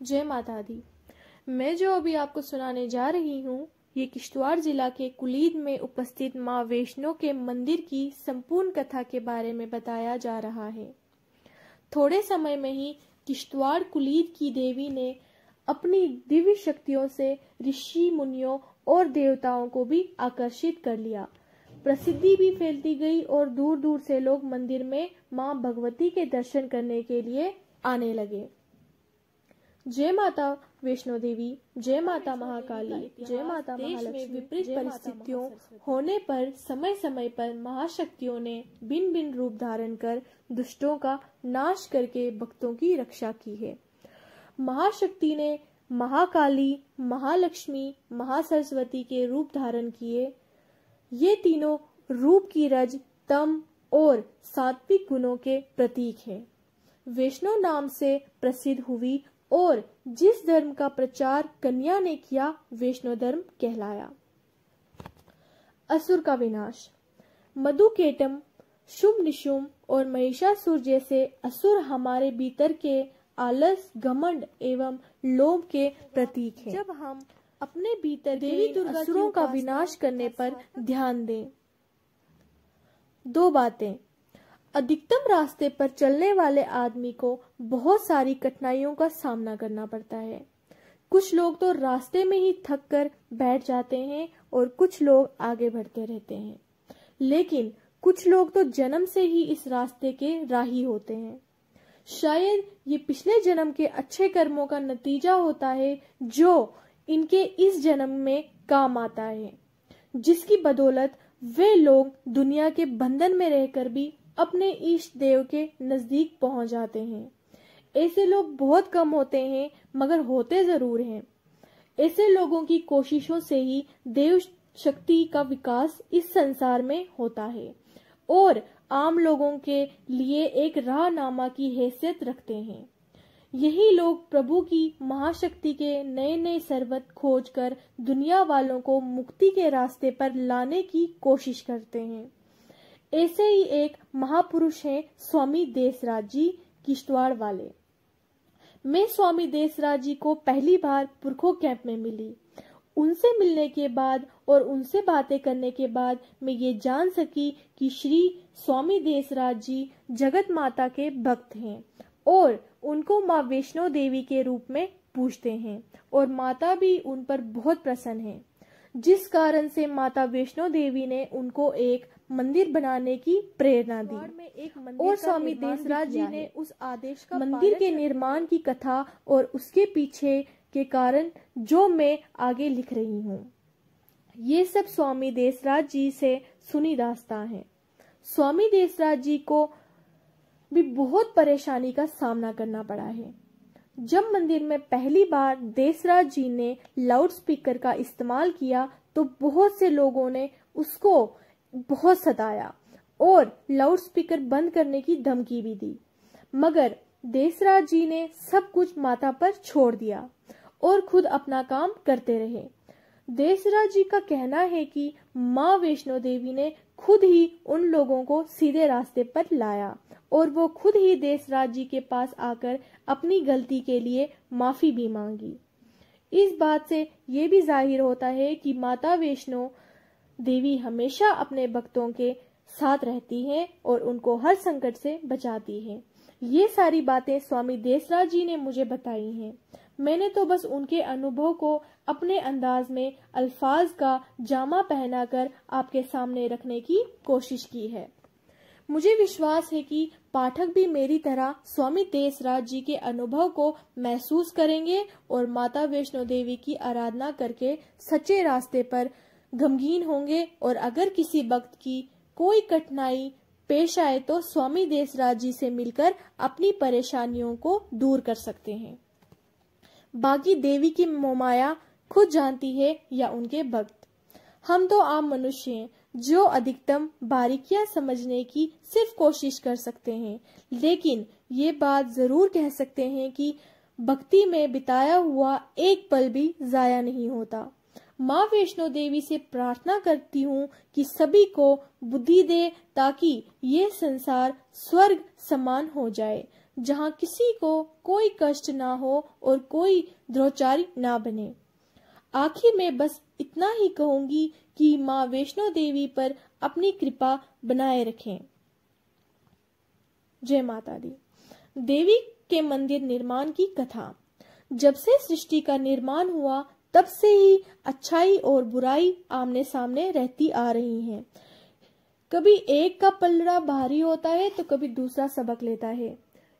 जय माता दी। मैं जो अभी आपको सुनाने जा रही हूँ, ये किश्तवाड़ जिला के कुलीद में उपस्थित माँ वैष्णो के मंदिर की संपूर्ण कथा के बारे में बताया जा रहा है। थोड़े समय में ही किश्तवाड़ कुलीद की देवी ने अपनी दिव्य शक्तियों से ऋषि मुनियों और देवताओं को भी आकर्षित कर लिया। प्रसिद्धि भी फैलती गई और दूर दूर से लोग मंदिर में माँ भगवती के दर्शन करने के लिए आने लगे। जय माता वैष्णो देवी, जय माता महाकाली, जय माता महालक्ष्मी। विपरीत परिस्थितियों होने पर समय समय पर महाशक्तियों ने भिन्न भिन्न रूप धारण कर दुष्टों का नाश करके भक्तों की रक्षा की है। महाशक्ति ने महाकाली, महालक्ष्मी, महासरस्वती के रूप धारण किए। ये तीनों रूप की रज, तम और सात्विक गुणों के प्रतीक हैं। वैष्णो नाम से प्रसिद्ध हुई और जिस धर्म का प्रचार कन्या ने किया वैष्णो धर्म कहलाया। असुर का विनाश। मधुकेटम, शुंभ निशुंभ और महिषासुर जैसे असुर हमारे भीतर के आलस, घमंड एवं लोभ के प्रतीक हैं। जब हम अपने भीतर देवी दुर्गा असुरों का विनाश करने पर ध्यान दें। दो बातें। अधिकतम रास्ते पर चलने वाले आदमी को बहुत सारी कठिनाइयों का सामना करना पड़ता है। कुछ लोग तो रास्ते में ही थक कर बैठ जाते हैं और कुछ लोग आगे बढ़ते रहते हैं, लेकिन कुछ लोग तो जन्म से ही इस रास्ते के राही होते हैं। शायद ये पिछले जन्म के अच्छे कर्मों का नतीजा होता है जो इनके इस जन्म में काम आता है, जिसकी बदौलत वे लोग दुनिया के बंधन में रहकर भी अपने इष्ट देव के नजदीक पहुंच जाते हैं। ऐसे लोग बहुत कम होते हैं, मगर होते जरूर हैं। ऐसे लोगों की कोशिशों से ही देव शक्ति का विकास इस संसार में होता है और आम लोगों के लिए एक राहनामा की हैसियत रखते हैं। यही लोग प्रभु की महाशक्ति के नए नए सर्वत खोज कर दुनिया वालों को मुक्ति के रास्ते पर लाने की कोशिश करते हैं। ऐसे ही एक महापुरुष हैं स्वामी देसराज जी, किश्तवाड़ वाले। मैं स्वामी देसराज जी को पहली बार पुरखो कैंप में मिली। उनसे मिलने के बाद और उनसे बातें करने के बाद मैं ये जान सकी कि श्री स्वामी देसराज जी जगत माता के भक्त हैं और उनको माँ वैष्णो देवी के रूप में पूजते हैं और माता भी उन पर बहुत प्रसन्न है, जिस कारण से माता वैष्णो देवी ने उनको एक मंदिर बनाने की प्रेरणा दी और स्वामी देसराज जी ने उस आदेश का मंदिर के निर्माण की कथा और उसके पीछे के कारण जो मैं आगे लिख रही हूँ। ये सब स्वामी देसराज जी से सुनी दास्तां है। स्वामी देसराज जी को भी बहुत परेशानी का सामना करना पड़ा है। जब मंदिर में पहली बार देसराज जी ने लाउड स्पीकर का इस्तेमाल किया तो बहुत से लोगों ने उसको बहुत सताया और लाउड स्पीकर बंद करने की धमकी भी दी, मगर देसराज जी ने सब कुछ माता पर छोड़ दिया और खुद अपना काम करते रहे। देसराज जी का कहना है कि माँ वैष्णो देवी ने खुद ही उन लोगों को सीधे रास्ते पर लाया और वो खुद ही देसराज जी के पास आकर अपनी गलती के लिए माफी भी मांगी। इस बात से ये भी जाहिर होता है कि माता वैष्णो देवी हमेशा अपने भक्तों के साथ रहती हैं और उनको हर संकट से बचाती हैं। ये सारी बातें स्वामी देसराज जी ने मुझे बताई हैं। मैंने तो बस उनके अनुभव को अपने अंदाज में अल्फाज का जामा पहनाकर आपके सामने रखने की कोशिश की है। मुझे विश्वास है कि पाठक भी मेरी तरह स्वामी देसराज जी के अनुभव को महसूस करेंगे और माता वैष्णो देवी की आराधना करके सच्चे रास्ते पर गमगीन होंगे और अगर किसी भक्त की कोई कठिनाई पेश आए तो स्वामी देसराज जी से मिलकर अपनी परेशानियों को दूर कर सकते हैं। बाकी देवी की मोहमाया खुद जानती है या उनके भक्त। हम तो आम मनुष्य हैं जो अधिकतम बारीकियां समझने की सिर्फ कोशिश कर सकते हैं, लेकिन ये बात जरूर कह सकते हैं कि भक्ति में बिताया हुआ एक पल भी जाया नहीं होता। माँ वैष्णो देवी से प्रार्थना करती हूँ कि सभी को बुद्धि दे ताकि ये संसार स्वर्ग समान हो जाए। जहाँ किसी को कोई कष्ट ना हो और कोई द्रोचारी ना बने। आखिर में बस इतना ही कहूंगी कि माँ वैष्णो देवी पर अपनी कृपा बनाए रखें। जय माता दी। देवी के मंदिर निर्माण की कथा। जब से सृष्टि का निर्माण हुआ तब से ही अच्छाई और बुराई आमने सामने रहती आ रही हैं। कभी एक का पलड़ा भारी होता है तो कभी दूसरा सबक लेता है।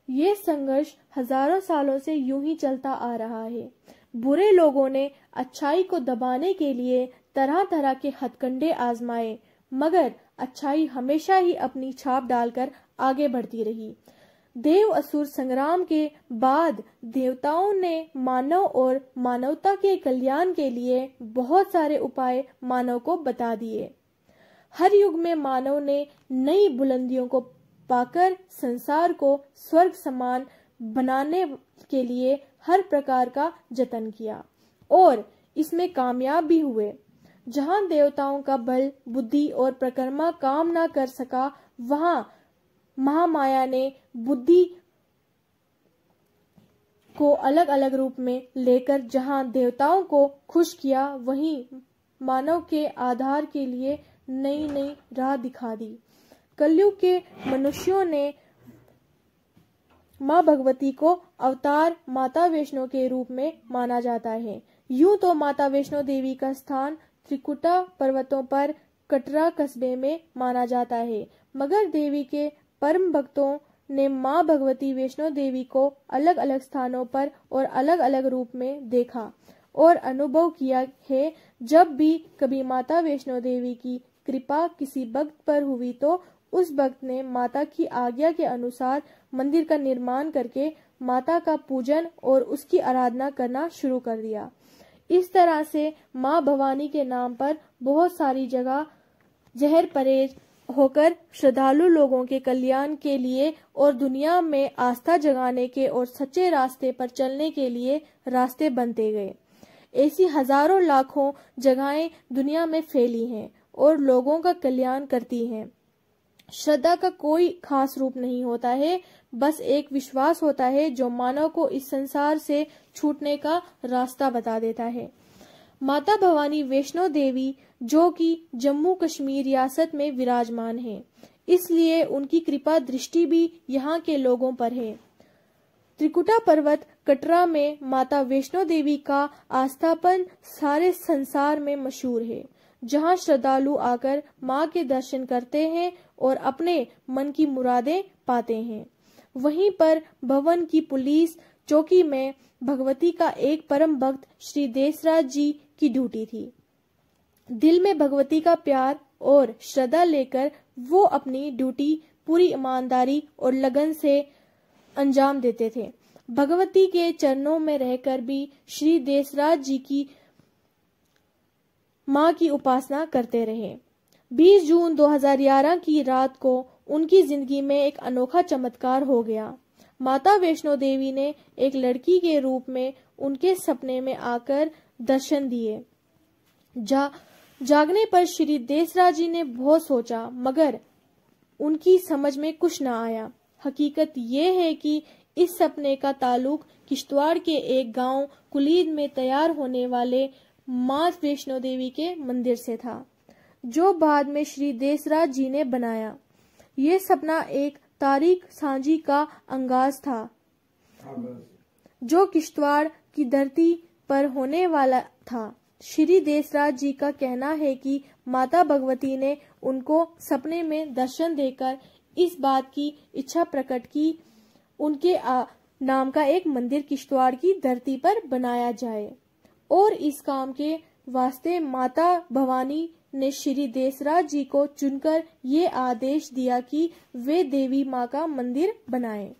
ये संघर्ष हजारों सालों से यूं ही चलता आ रहा है। बुरे लोगों ने अच्छाई को दबाने के लिए तरह तरह के हथकंडे आजमाए, मगर अच्छाई हमेशा ही अपनी छाप डालकर आगे बढ़ती रही। देव असुर संग्राम के बाद देवताओं ने मानव और मानवता के कल्याण के लिए बहुत सारे उपाय मानव को बता दिए। हर युग में मानव ने नई बुलंदियों को पाकर संसार को स्वर्ग समान बनाने के लिए हर प्रकार का जतन किया और इसमें कामयाब भी हुए। जहां देवताओं का बल, बुद्धि और प्रकर्मा काम ना कर सका, वहां महामाया ने बुद्धि को अलग अलग रूप में लेकर जहां देवताओं को खुश किया, वहीं मानव के आधार के लिए नई नई राह दिखा दी। कलयुग के मनुष्यों ने माँ भगवती को अवतार माता वैष्णो के रूप में माना जाता है। यूं तो माता वैष्णो देवी का स्थान त्रिकुटा पर्वतों पर कटरा कस्बे में माना जाता है, मगर देवी के परम भक्तों ने माँ भगवती वैष्णो देवी को अलग अलग स्थानों पर और अलग अलग रूप में देखा और अनुभव किया है। जब भी कभी माता वैष्णो देवी की कृपा किसी भक्त पर हुई तो उस भक्त ने माता की आज्ञा के अनुसार मंदिर का निर्माण करके माता का पूजन और उसकी आराधना करना शुरू कर दिया। इस तरह से माँ भवानी के नाम पर बहुत सारी जगह जहर परेज होकर श्रद्धालु लोगों के कल्याण के लिए और दुनिया में आस्था जगाने के और सच्चे रास्ते पर चलने के लिए रास्ते बनते गए। ऐसी हजारों लाखों जगहें दुनिया में फैली हैं और लोगों का कल्याण करती हैं। श्रद्धा का कोई खास रूप नहीं होता है, बस एक विश्वास होता है जो मानव को इस संसार से छूटने का रास्ता बता देता है। माता भवानी वैष्णो देवी जो कि जम्मू कश्मीर रियासत में विराजमान है, इसलिए उनकी कृपा दृष्टि भी यहाँ के लोगों पर है। त्रिकुटा पर्वत कटरा में माता वैष्णो देवी का आस्थापन सारे संसार में मशहूर है, जहाँ श्रद्धालु आकर माँ के दर्शन करते हैं और अपने मन की मुरादें पाते हैं। वहीं पर भवन की पुलिस चौकी में भगवती का एक परम भक्त श्री देसराज जी की ड्यूटी थी। दिल में भगवती का प्यार और श्रद्धा लेकर वो अपनी ड्यूटी पूरी ईमानदारी और लगन से अंजाम देते थे। भगवती के चरणों में रहकर भी श्री देसराज जी की माँ की उपासना करते रहे। 20 जून 2011 की रात को उनकी जिंदगी में एक अनोखा चमत्कार हो गया। माता वैष्णो देवी ने एक लड़की के रूप में उनके सपने में आकर दर्शन दिए। जागने पर श्री देसराज जी ने बहुत सोचा, मगर उनकी समझ में कुछ न आया। हकीकत ये है कि इस सपने का ताल्लुक किश्तवाड़ के एक गांव कुलीद में तैयार होने वाले माँ वैष्णो देवी के मंदिर से था, जो बाद में श्री देसराज जी ने बनाया। ये सपना एक तारीख सांझी का अंगाज था जो किश्तवाड़ की धरती पर होने वाला था। श्री देसराज जी का कहना है कि माता भगवती ने उनको सपने में दर्शन देकर इस बात की इच्छा प्रकट की उनके नाम का एक मंदिर किश्तवाड़ की धरती पर बनाया जाए, और इस काम के वास्ते माता भवानी ने श्री देसराज जी को चुनकर ये आदेश दिया कि वे देवी माँ का मंदिर बनाएं।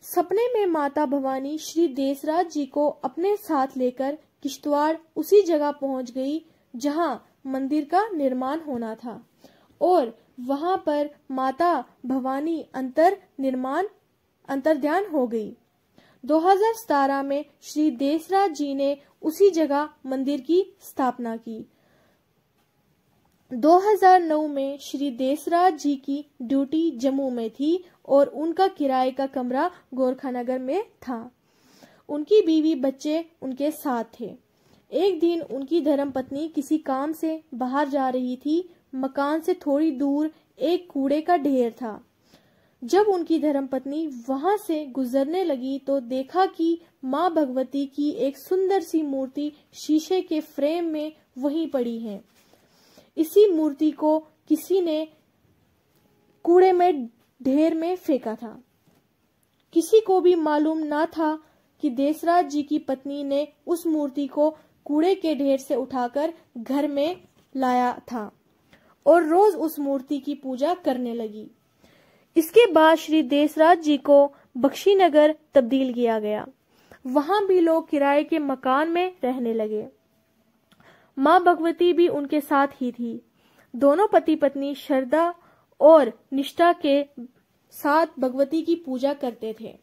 सपने में माता भवानी श्री देसराज जी को अपने साथ लेकर किश्तवाड़ उसी जगह पहुंच गई जहां मंदिर का निर्माण होना था, और वहां पर माता भवानी अंतर्ध्यान हो गई। 2017 में श्री देसराज जी ने उसी जगह मंदिर की स्थापना की। 2009 में श्री देसराज जी की ड्यूटी जम्मू में थी और उनका किराए का कमरा गोरखानगर में था। उनकी बीवी बच्चे उनके साथ थे। एक दिन उनकी धर्मपत्नी किसी काम से बाहर जा रही थी। मकान से थोड़ी दूर एक कूड़े का ढेर था। जब उनकी धर्मपत्नी वहां से गुजरने लगी तो देखा कि मां भगवती की एक सुंदर सी मूर्ति शीशे के फ्रेम में वहीं पड़ी है। इसी मूर्ति को किसी ने कूड़े में ढेर में फेंका था। किसी को भी मालूम ना था कि देसराज जी की पत्नी ने उस मूर्ति को कूड़े के ढेर से उठाकर घर में लाया था और रोज उस मूर्ति की पूजा करने लगी। इसके बाद श्री देसराज जी को बख्शीनगर तब्दील किया गया। वहां भी लोग किराए के मकान में रहने लगे। मां भगवती भी उनके साथ ही थी। दोनों पति पत्नी श्रद्धा और निष्ठा के साथ भगवती की पूजा करते थे।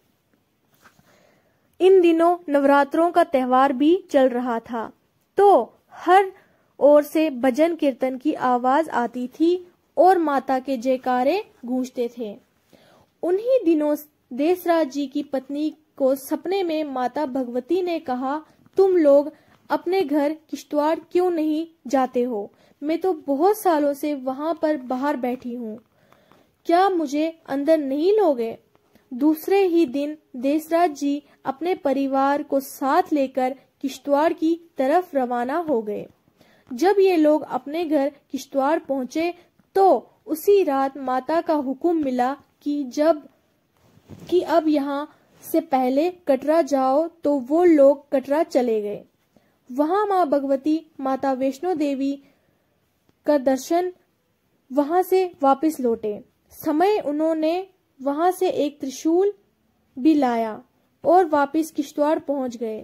इन दिनों नवरात्रों का त्योहार भी चल रहा था, तो हर ओर से भजन कीर्तन की आवाज आती थी और माता के जयकारे गूंजते थे। उन्हीं दिनों देसराज जी की पत्नी को सपने में माता भगवती ने कहा, तुम लोग अपने घर किश्तवाड़ क्यों नहीं जाते हो? मैं तो बहुत सालों से वहां पर बाहर बैठी हूँ, क्या मुझे अंदर नहीं लोगे? दूसरे ही दिन देसराज जी अपने परिवार को साथ लेकर किश्तवाड़ की तरफ रवाना हो गए। जब ये लोग अपने घर किश्तवाड़ पहुंचे तो उसी रात माता का हुक्म मिला कि अब यहाँ से पहले कटरा जाओ, तो वो लोग कटरा चले गए। वहां माँ भगवती माता वैष्णो देवी का दर्शन वहां से वापस लौटे। समय उन्होंने वहां से एक त्रिशूल भी लाया और वापस किश्तवाड़ पहुंच गए।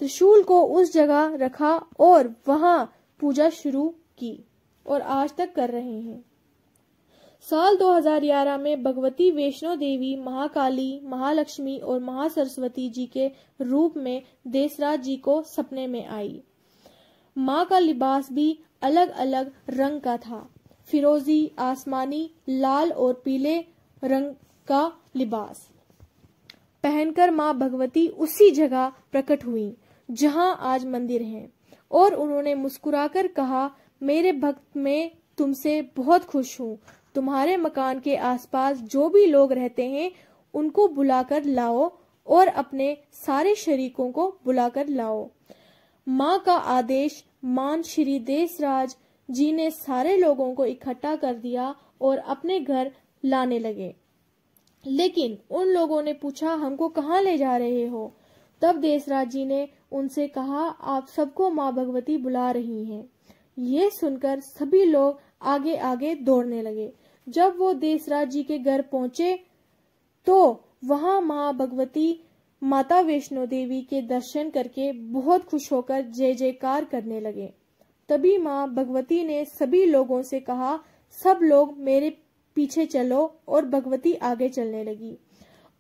त्रिशूल को उस जगह रखा और वहां पूजा शुरू की और आज तक कर रहे हैं। साल 2011 में भगवती वैष्णो देवी महाकाली, महालक्ष्मी और महासरस्वती जी के रूप में देसराज जी को सपने में आई। माँ का लिबास भी अलग अलग रंग का था, फिरोजी, आसमानी, लाल और पीले रंग का लिबास पहनकर माँ भगवती उसी जगह प्रकट हुई जहां आज मंदिर है और उन्होंने मुस्कुराकर कहा, मेरे भक्त मैं तुमसे बहुत खुश हूँ। तुम्हारे मकान के आसपास जो भी लोग रहते हैं उनको बुलाकर लाओ और अपने सारे शरीकों को बुलाकर लाओ। माँ का आदेश मान श्री देसराज जी ने सारे लोगों को इकट्ठा कर दिया और अपने घर लाने लगे। लेकिन उन लोगों ने पूछा, हमको कहाँ ले जा रहे हो? तब देसराज जी ने उनसे कहा, आप सबको माँ भगवती बुला रही हैं। ये सुनकर सभी लोग आगे आगे दौड़ने लगे। जब वो देसराज जी के घर पहुंचे तो वहां माँ भगवती माता वैष्णो देवी के दर्शन करके बहुत खुश होकर जय जयकार करने लगे। तभी माँ भगवती ने सभी लोगों से कहा, सब लोग मेरे पीछे चलो, और भगवती आगे चलने लगी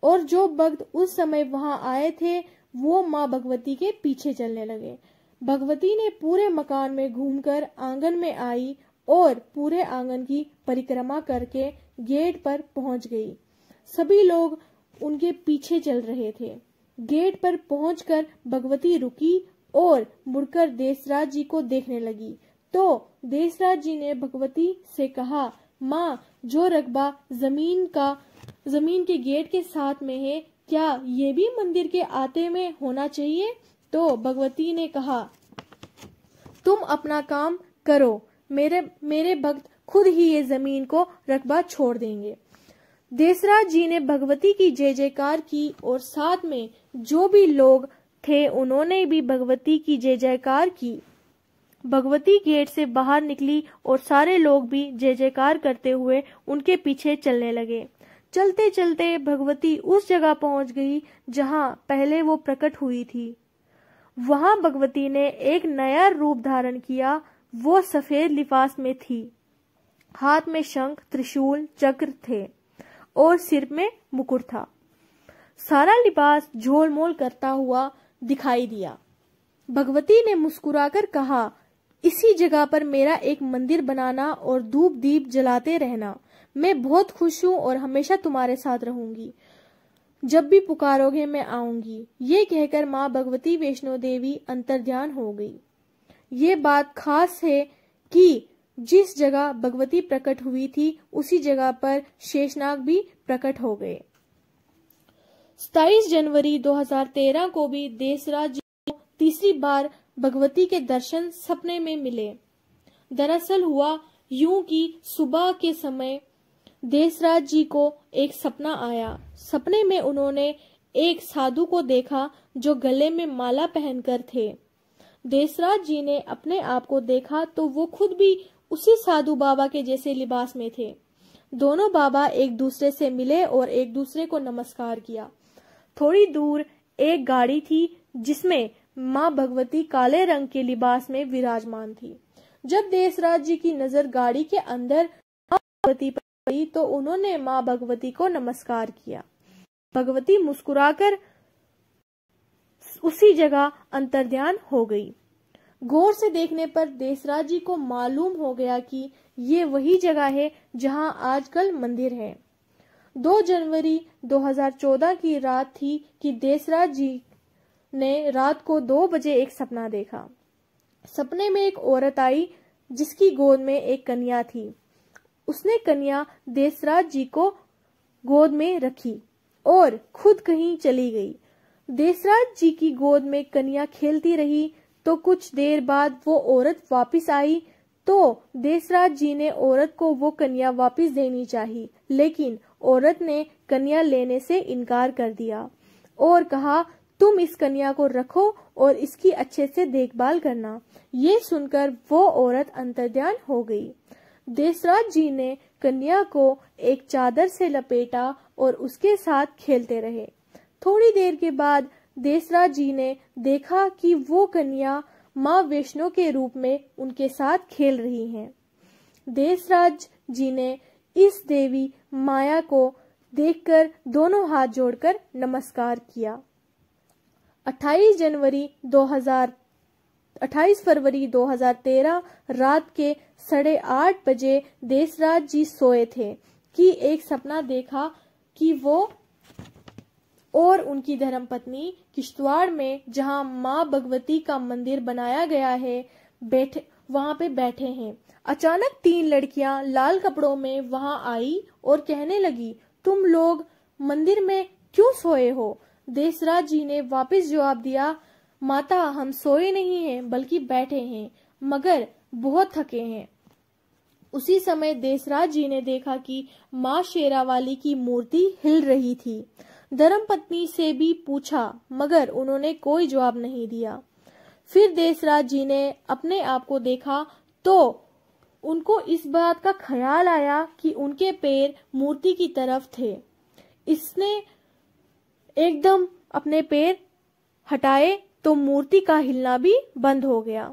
और जो भक्त उस समय वहां आए थे वो माँ भगवती के पीछे चलने लगे। भगवती ने पूरे मकान में घूमकर आंगन में आई और पूरे आंगन की परिक्रमा करके गेट पर पहुंच गई। सभी लोग उनके पीछे चल रहे थे। गेट पर पहुंचकर भगवती रुकी और मुड़कर देसराज जी को देखने लगी तो देसराज जी ने भगवती से कहा, माँ, जो रकबा जमीन के गेट के साथ में है, क्या ये भी मंदिर के आते में होना चाहिए? तो भगवती ने कहा, तुम अपना काम करो, मेरे भक्त खुद ही ये जमीन को रकबा छोड़ देंगे। देसराज जी ने भगवती की जय जयकार की और साथ में जो भी लोग थे उन्होंने भी भगवती की जय जयकार की। भगवती गेट से बाहर निकली और सारे लोग भी जय जयकार करते हुए उनके पीछे चलने लगे। चलते चलते भगवती उस जगह पहुंच गई जहां पहले वो प्रकट हुई थी। वहां भगवती ने एक नया रूप धारण किया। वो सफेद लिबास में थी, हाथ में शंख, त्रिशूल, चक्र थे और सिर में मुकुट था। सारा लिबास झोलमोल करता हुआ दिखाई दिया। भगवती ने मुस्कुराकर कहा, इसी जगह पर मेरा एक मंदिर बनाना और धूप दीप जलाते रहना। मैं बहुत खुश हूँ और हमेशा तुम्हारे साथ रहूंगी। जब भी पुकारोगे मैं आऊंगी। ये कहकर माँ भगवती वैष्णो देवी अंतर्ध्यान हो गई। ये बात खास है कि जिस जगह भगवती प्रकट हुई थी उसी जगह पर शेषनाग भी प्रकट हो गए। 27 जनवरी 2013 को भी देसराज जी को तीसरी बार भगवती के दर्शन सपने में मिले। दरअसल हुआ यूं कि सुबह के समय देसराज जी को एक सपना आया। सपने में उन्होंने एक साधु को देखा जो गले में माला पहनकर थे। देसराज जी ने अपने आप को देखा तो वो खुद भी उसी साधु बाबा के जैसे लिबास में थे। दोनों बाबा एक दूसरे से मिले और एक दूसरे को नमस्कार किया। थोड़ी दूर एक गाड़ी थी जिसमें माँ भगवती काले रंग के लिबास में विराजमान थी। जब देसराज जी की नजर गाड़ी के अंदर माँ भगवती पर पड़ी तो उन्होंने माँ भगवती को नमस्कार किया। भगवती मुस्कुराकर उसी जगह अंतर्ध्यान हो गई। गौर से देखने पर देसराज जी को मालूम हो गया कि ये वही जगह है जहां आजकल मंदिर है। 2 जनवरी 2014 की रात थी कि देसराज जी ने रात को 2 बजे एक सपना देखा। सपने में एक औरत आई जिसकी गोद में एक कन्या थी। उसने कन्या देसराज जी को गोद में रखी और खुद कहीं चली गई। देसराज जी की गोद में कन्या खेलती रही तो कुछ देर बाद वो औरत वापस आई तो देसराज जी ने औरत को वो कन्या वापस देनी चाहिए, लेकिन औरत ने कन्या लेने से इनकार कर दिया और कहा तुम इस कन्या को रखो और इसकी अच्छे से देखभाल करना। ये सुनकर वो औरत अंतर्ध्यान हो गई। देसराज जी ने कन्या को एक चादर से लपेटा और उसके साथ खेलते रहे। थोड़ी देर के बाद देसराज जी ने देखा कि वो कन्या माँ वैष्णो के रूप में उनके साथ खेल रही हैं। देसराज जी ने इस देवी माया को देखकर दोनों हाथ जोड़कर नमस्कार किया। 28 फरवरी 2013 रात के 8:30 बजे देसराज जी सोए थे कि एक सपना देखा कि वो और उनकी धर्मपत्नी किश्तवाड़ में जहां माँ भगवती का मंदिर बनाया गया है वहां पे बैठे हैं। अचानक 3 लड़कियां लाल कपड़ों में वहां आई और कहने लगी तुम लोग मंदिर में क्यों सोए हो? देसराज जी ने वापस जवाब दिया माता हम सोए नहीं हैं बल्कि बैठे हैं मगर बहुत थके हैं। उसी समय देसराज जी ने देखा कि माँ शेरावाली की मूर्ति हिल रही थी। धर्मपत्नी से भी पूछा मगर उन्होंने कोई जवाब नहीं दिया। फिर देसराज जी ने अपने आप को देखा तो उनको इस बात का ख्याल आया कि उनके पैर मूर्ति की तरफ थे। इसने एकदम अपने पैर हटाए तो मूर्ति का हिलना भी बंद हो गया।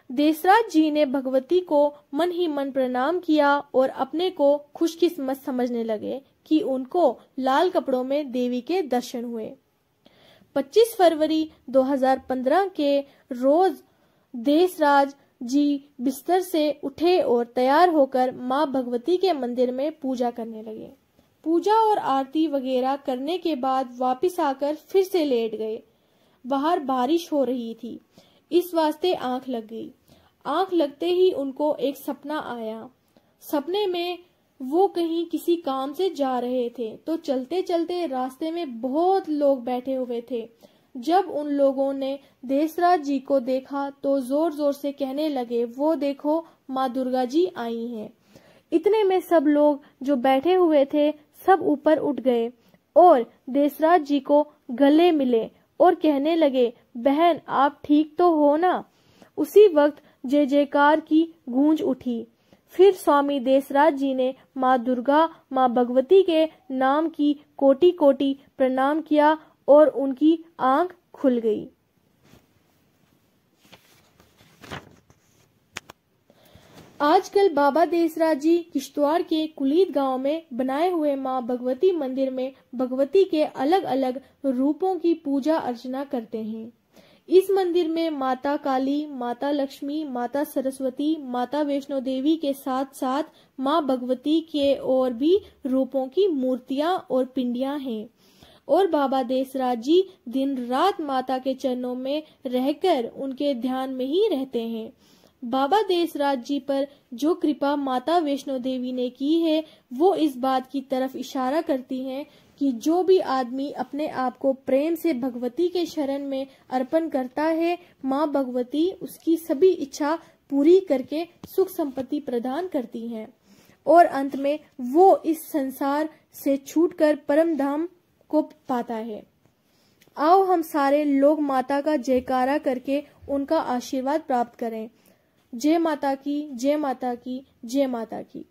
देसराज जी ने भगवती को मन ही मन प्रणाम किया और अपने को खुशकिस्मत समझने लगे कि उनको लाल कपड़ों में देवी के दर्शन हुए। 25 फरवरी 2015 के रोज देसराज जी बिस्तर से उठे और तैयार होकर माँ भगवती के मंदिर में पूजा करने लगे। पूजा और आरती वगैरह करने के बाद वापस आकर फिर से लेट गए। बाहर बारिश हो रही थी, इस वास्ते आंख लग गई। आंख लगते ही उनको एक सपना आया। सपने में वो कहीं किसी काम से जा रहे थे तो चलते चलते रास्ते में बहुत लोग बैठे हुए थे। जब उन लोगों ने देसराज जी को देखा तो जोर जोर से कहने लगे वो देखो माँ दुर्गा जी आई हैं। इतने में सब लोग जो बैठे हुए थे सब ऊपर उठ गए और देसराज जी को गले मिले और कहने लगे बहन आप ठीक तो हो ना? उसी वक्त जय जयकार की गूंज उठी। फिर स्वामी देसराज जी ने माँ दुर्गा माँ भगवती के नाम की कोटि कोटि प्रणाम किया और उनकी आंख खुल गई। आजकल बाबा देसराज जी किश्तवाड़ के कुलीद गांव में बनाए हुए माँ भगवती मंदिर में भगवती के अलग अलग रूपों की पूजा अर्चना करते हैं। इस मंदिर में माता काली, माता लक्ष्मी, माता सरस्वती, माता वैष्णो देवी के साथ साथ माँ भगवती के और भी रूपों की मूर्तियां और पिंडियां हैं। और बाबा देसराज जी दिन रात माता के चरणों में रहकर उनके ध्यान में ही रहते हैं। बाबा देसराज जी पर जो कृपा माता वैष्णो देवी ने की है वो इस बात की तरफ इशारा करती है कि जो भी आदमी अपने आप को प्रेम से भगवती के शरण में अर्पण करता है, माँ भगवती उसकी सभी इच्छा पूरी करके सुख संपत्ति प्रदान करती हैं और अंत में वो इस संसार से छूटकर परम धाम को पाता है। आओ हम सारे लोग माता का जयकारा करके उनका आशीर्वाद प्राप्त करें। जय माता की, जय माता की, जय माता की।